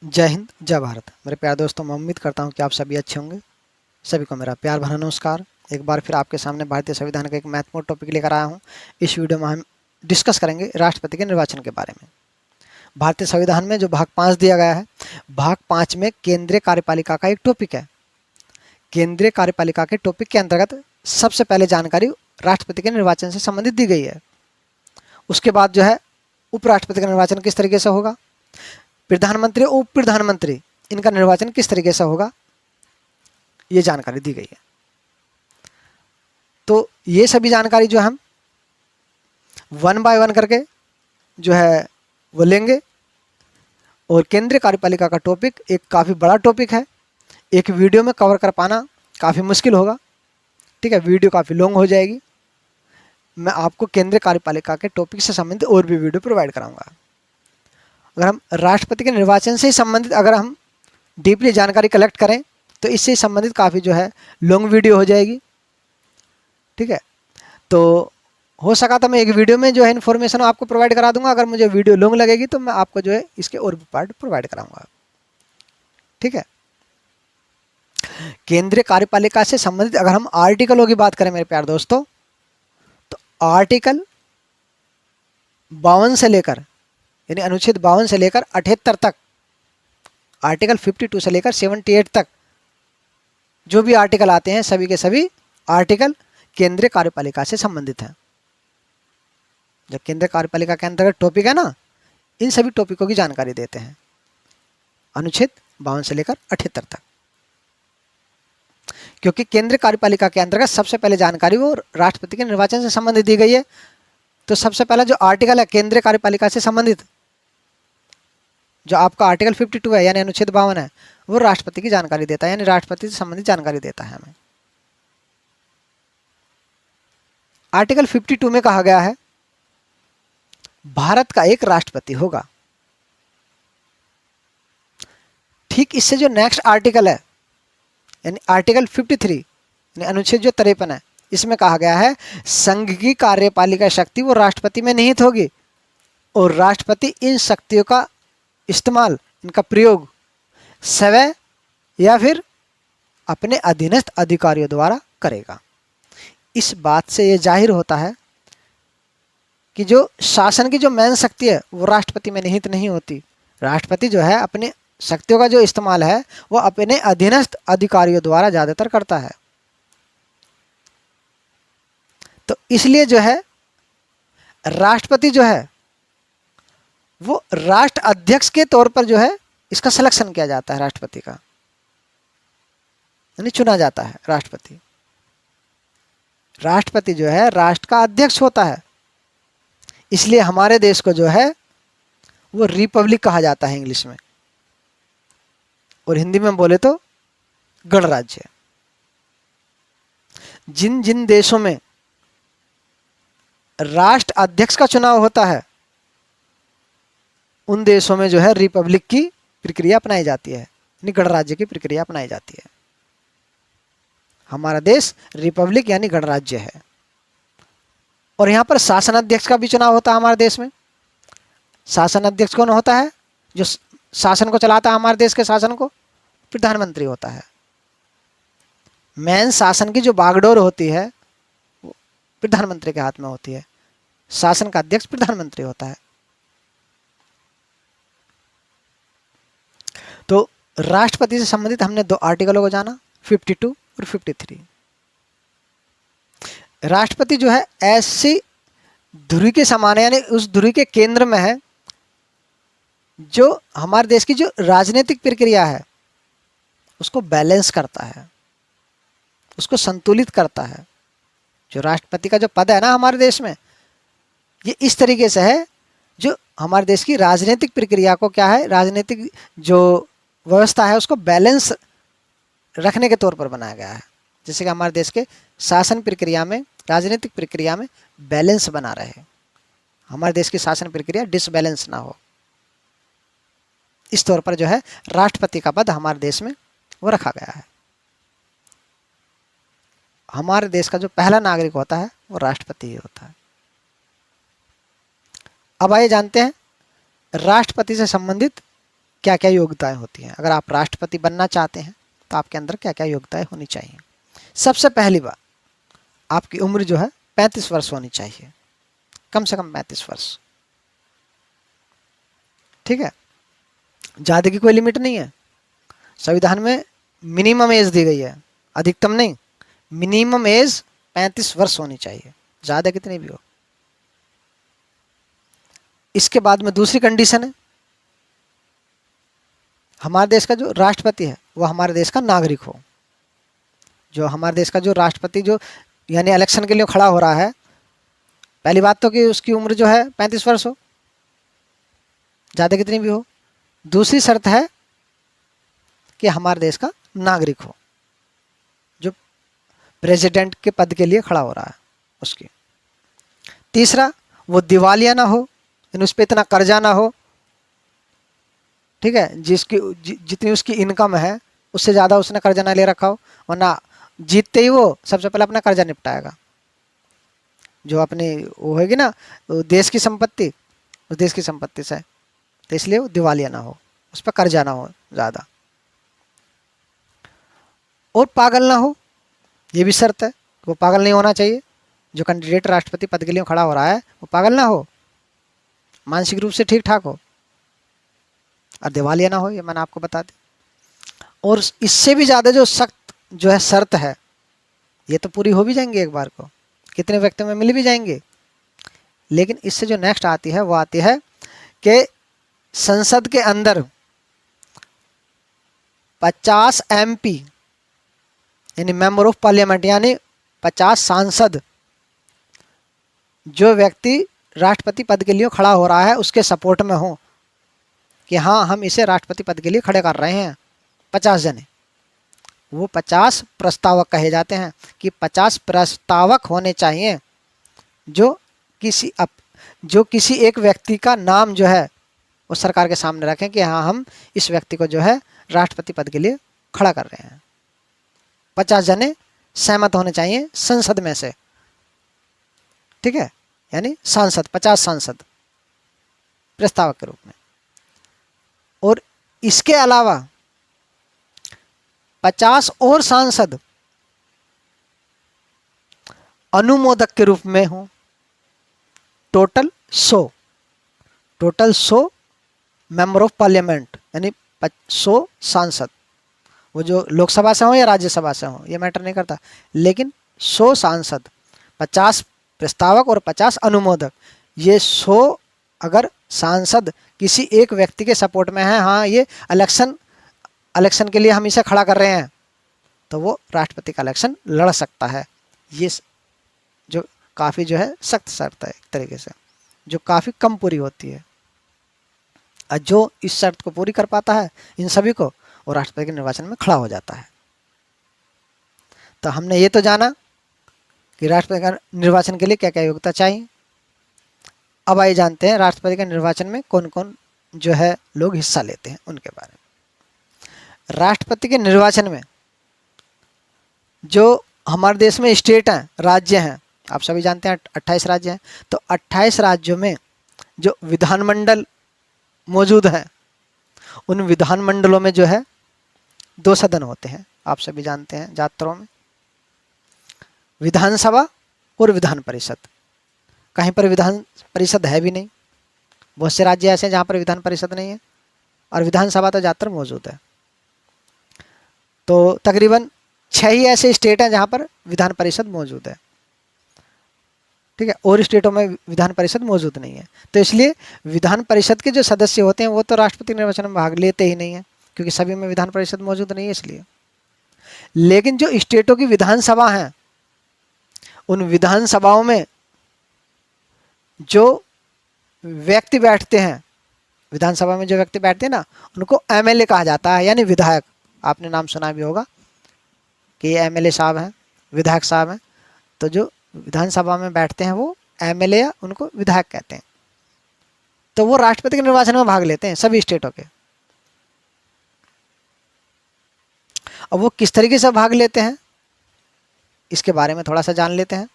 जय हिंद, जय भारत। मेरे प्यारे दोस्तों, मैं उम्मीद करता हूं कि आप सभी अच्छे होंगे। सभी को मेरा प्यार भरा नमस्कार। एक बार फिर आपके सामने भारतीय संविधान का एक महत्वपूर्ण टॉपिक लेकर आया हूं। इस वीडियो में हम डिस्कस करेंगे राष्ट्रपति के निर्वाचन के बारे में। भारतीय संविधान में जो भाग 5 दिया गया है, भाग 5 में केंद्रीय कार्यपालिका का एक टॉपिक है। केंद्रीय कार्यपालिका के टॉपिक के अंतर्गत सबसे पहले जानकारी राष्ट्रपति के निर्वाचन से संबंधित दी गई है। उसके बाद जो है उपराष्ट्रपति का निर्वाचन किस तरीके से होगा, प्रधानमंत्री और उप प्रधानमंत्री इनका निर्वाचन किस तरीके से होगा, ये जानकारी दी गई है। तो ये सभी जानकारी जो हम वन बाय वन करके जो है वो लेंगे। और केंद्रीय कार्यपालिका का टॉपिक एक काफ़ी बड़ा टॉपिक है, एक वीडियो में कवर कर पाना काफ़ी मुश्किल होगा। ठीक है, वीडियो काफ़ी लॉन्ग हो जाएगी। मैं आपको केंद्रीय कार्यपालिका के टॉपिक से संबंधित और भी वीडियो प्रोवाइड कराऊंगा। अगर हम राष्ट्रपति के निर्वाचन से ही संबंधित अगर हम डीपली जानकारी कलेक्ट करें तो इससे संबंधित काफ़ी जो है लॉन्ग वीडियो हो जाएगी। ठीक है, तो हो सका तो मैं एक वीडियो में जो है इन्फॉर्मेशन आपको प्रोवाइड करा दूंगा। अगर मुझे वीडियो लॉन्ग लगेगी तो मैं आपको जो है इसके और भी पार्ट प्रोवाइड कराऊंगा। ठीक है, केंद्रीय कार्यपालिका से संबंधित अगर हम आर्टिकलों की बात करें मेरे प्यारे दोस्तों, तो आर्टिकल 52 से लेकर यानी अनुच्छेद 52 से लेकर 78 तक, आर्टिकल 52 से लेकर 78 तक जो भी आर्टिकल आते हैं सभी के सभी आर्टिकल केंद्रीय कार्यपालिका से संबंधित हैं। जो केंद्रीय कार्यपालिका के अंतर्गत टॉपिक है ना, इन सभी टॉपिकों की जानकारी देते हैं अनुच्छेद 52 से लेकर 78 तक। क्योंकि केंद्रीय कार्यपालिका के अंतर्गत सबसे पहले जानकारी वो राष्ट्रपति के निर्वाचन से संबंधित दी गई है, तो सबसे पहला जो आर्टिकल है केंद्रीय कार्यपालिका से संबंधित, जो आपका आर्टिकल 52 है यानी अनुच्छेद 52 है, वो राष्ट्रपति की जानकारी देता है, यानी राष्ट्रपति से संबंधित जानकारी देता है हमें। आर्टिकल 52 में कहा गया है भारत का एक राष्ट्रपति होगा। ठीक इससे जो नेक्स्ट आर्टिकल है यानी आर्टिकल 53 यानी अनुच्छेद जो 53 है, इसमें कहा गया है संघ की कार्यपालिका शक्ति वो राष्ट्रपति में निहित होगी और राष्ट्रपति इन शक्तियों का इस्तेमाल, इनका प्रयोग स्वयं या फिर अपने अधीनस्थ अधिकारियों द्वारा करेगा। इस बात से यह जाहिर होता है कि जो शासन की जो मेन शक्ति है वो राष्ट्रपति में निहित नहीं होती। राष्ट्रपति जो है अपने शक्तियों का जो इस्तेमाल है वो अपने अधीनस्थ अधिकारियों द्वारा ज़्यादातर करता है। तो इसलिए जो है राष्ट्रपति जो है वो राष्ट्र अध्यक्ष के तौर पर जो है इसका सिलेक्शन किया जाता है, राष्ट्रपति का यानी चुना जाता है। राष्ट्रपति जो है राष्ट्र का अध्यक्ष होता है। इसलिए हमारे देश को जो है वो रिपब्लिक कहा जाता है इंग्लिश में, और हिंदी में बोले तो गणराज्य। जिन जिन देशों में राष्ट्र अध्यक्ष का चुनाव होता है उन देशों में जो है रिपब्लिक की प्रक्रिया अपनाई जाती है, यानी गणराज्य की प्रक्रिया अपनाई जाती है। हमारा देश रिपब्लिक यानी गणराज्य है। और यहाँ पर शासन अध्यक्ष का भी चुनाव होता है हमारे देश में। शासन अध्यक्ष कौन होता है? जो शासन को चलाता है हमारे देश के शासन को, प्रधानमंत्री होता है। मेन शासन की जो बागडोर होती है वो प्रधानमंत्री के हाथ में होती है। शासन का अध्यक्ष प्रधानमंत्री होता है। तो राष्ट्रपति से संबंधित हमने दो आर्टिकलों को जाना, 52 और 53। राष्ट्रपति जो है ऐसी धुरी के समान है, यानी उस धुरी के केंद्र में है जो हमारे देश की जो राजनीतिक प्रक्रिया है उसको बैलेंस करता है, उसको संतुलित करता है। जो राष्ट्रपति का जो पद है ना हमारे देश में, ये इस तरीके से है जो हमारे देश की राजनीतिक प्रक्रिया को क्या है, राजनीतिक जो व्यवस्था है उसको बैलेंस रखने के तौर पर बनाया गया है। जैसे कि हमारे देश के शासन प्रक्रिया में, राजनीतिक प्रक्रिया में बैलेंस बना रहे, हमारे देश की शासन प्रक्रिया डिसबैलेंस ना हो, इस तौर पर जो है राष्ट्रपति का पद हमारे देश में वो रखा गया है। हमारे देश का जो पहला नागरिक होता है वो राष्ट्रपति ही होता है। अब आइए जानते हैं राष्ट्रपति से संबंधित क्या क्या योग्यताएं होती हैं। अगर आप राष्ट्रपति बनना चाहते हैं तो आपके अंदर क्या क्या योग्यताएं होनी चाहिए। सबसे पहली बात, आपकी उम्र जो है 35 वर्ष होनी चाहिए, कम से कम 35 वर्ष। ठीक है, ज़्यादा की कोई लिमिट नहीं है। संविधान में मिनिमम एज दी गई है, अधिकतम नहीं। मिनिमम एज 35 वर्ष होनी चाहिए, ज़्यादा कितनी भी हो। इसके बाद में दूसरी कंडीशन है, हमारे देश का जो राष्ट्रपति है वो हमारे देश का नागरिक हो। जो हमारे देश का जो राष्ट्रपति जो यानी इलेक्शन के लिए खड़ा हो रहा है, पहली बात तो कि उसकी उम्र जो है 35 वर्ष हो, ज़्यादा कितनी भी हो। दूसरी शर्त है कि हमारे देश का नागरिक हो, जो प्रेसिडेंट के पद के लिए खड़ा हो रहा है उसकी। तीसरा, वो दिवालिया ना हो, उस पर इतना कर्जा ना हो। ठीक है, जितनी उसकी इनकम है उससे ज़्यादा उसने कर्जा ना ले रखा हो, वरना जीतते ही वो सबसे पहले अपना कर्जा निपटाएगा। जो अपनी वो होगी ना देश की संपत्ति, उस देश की संपत्ति से, तो इसलिए वो दिवालिया ना हो, उस पर कर्जा ना हो ज़्यादा। और पागल ना हो, ये भी शर्त है, वो पागल नहीं होना चाहिए। जो कैंडिडेट राष्ट्रपति पद के लिए खड़ा हो रहा है वो पागल ना हो, मानसिक रूप से ठीक ठाक हो और दिवालिया ना हो, ये मैंने आपको बता दी। और इससे भी ज़्यादा जो सख्त जो है शर्त है, ये तो पूरी हो भी जाएंगे एक बार को, कितने व्यक्तियों में मिल भी जाएंगे। लेकिन इससे जो नेक्स्ट आती है वो आती है कि संसद के अंदर 50 MP यानी मेंबर ऑफ पार्लियामेंट, यानी 50 सांसद जो व्यक्ति राष्ट्रपति पद के लिए खड़ा हो रहा है उसके सपोर्ट में हो, कि हाँ हम इसे राष्ट्रपति पद के लिए खड़े कर रहे हैं। 50 जने, वो 50 प्रस्तावक कहे जाते हैं, कि 50 प्रस्तावक होने चाहिए जो किसी एक व्यक्ति का नाम जो है वो सरकार के सामने रखें कि हाँ हम इस व्यक्ति को जो है राष्ट्रपति पद के लिए खड़ा कर रहे हैं। 50 जने सहमत होने चाहिए संसद में से। ठीक है, यानी सांसद, 50 सांसद प्रस्तावक के रूप में। और इसके अलावा 50 और सांसद अनुमोदक के रूप में हो। टोटल 100 मेंबर ऑफ पार्लियामेंट, यानी 100 सांसद, वो जो लोकसभा से हो या राज्यसभा से हो ये मैटर नहीं करता, लेकिन 100 सांसद, 50 प्रस्तावक और 50 अनुमोदक, ये 100 अगर सांसद किसी एक व्यक्ति के सपोर्ट में है, हाँ ये इलेक्शन के लिए हम इसे खड़ा कर रहे हैं, तो वो राष्ट्रपति का इलेक्शन लड़ सकता है। ये जो काफ़ी जो है सख्त शर्त है एक तरीके से, जो काफ़ी कम पूरी होती है। और जो इस शर्त को पूरी कर पाता है इन सभी को, वो राष्ट्रपति के निर्वाचन में खड़ा हो जाता है। तो हमने ये तो जाना कि राष्ट्रपति का निर्वाचन के लिए क्या क्या योग्यता चाहिए। अब आइए जानते हैं राष्ट्रपति के निर्वाचन में कौन कौन जो है लोग हिस्सा लेते हैं उनके बारे में। राष्ट्रपति के निर्वाचन में जो हमारे देश में स्टेट हैं, राज्य हैं, आप सभी जानते हैं 28 राज्य हैं, तो 28 राज्यों में जो विधानमंडल मौजूद हैं, उन विधानमंडलों में जो है 2 सदन होते हैं, आप सभी जानते हैं ज़्यादातरों में, विधानसभा और विधान परिषद। कहीं पर विधान परिषद है भी नहीं, बहुत से राज्य ऐसे हैं जहाँ पर विधान परिषद नहीं है, और विधानसभा तो ज़्यादातर मौजूद है। तो तकरीबन 6 ही ऐसे स्टेट हैं जहाँ पर विधान परिषद मौजूद है। ठीक है, और स्टेटों में विधान परिषद मौजूद नहीं है, तो इसलिए विधान परिषद के जो सदस्य होते हैं वो तो राष्ट्रपति निर्वाचन में भाग लेते ही नहीं है, क्योंकि सभी में विधान परिषद मौजूद नहीं है इसलिए। लेकिन जो स्टेटों की विधानसभा हैं, उन विधानसभाओं में जो व्यक्ति बैठते हैं, विधानसभा में जो व्यक्ति बैठते हैं ना, उनको एमएलए कहा जाता है, यानी विधायक। आपने नाम सुना भी होगा कि ये एमएलए साहब हैं, विधायक साहब हैं। तो जो विधानसभा में बैठते हैं वो एमएलए, उनको विधायक कहते हैं। तो वो राष्ट्रपति के निर्वाचन में भाग लेते हैं सभी स्टेटों के। अब वो किस तरीके से भाग लेते हैं इसके बारे में थोड़ा सा जान लेते हैं।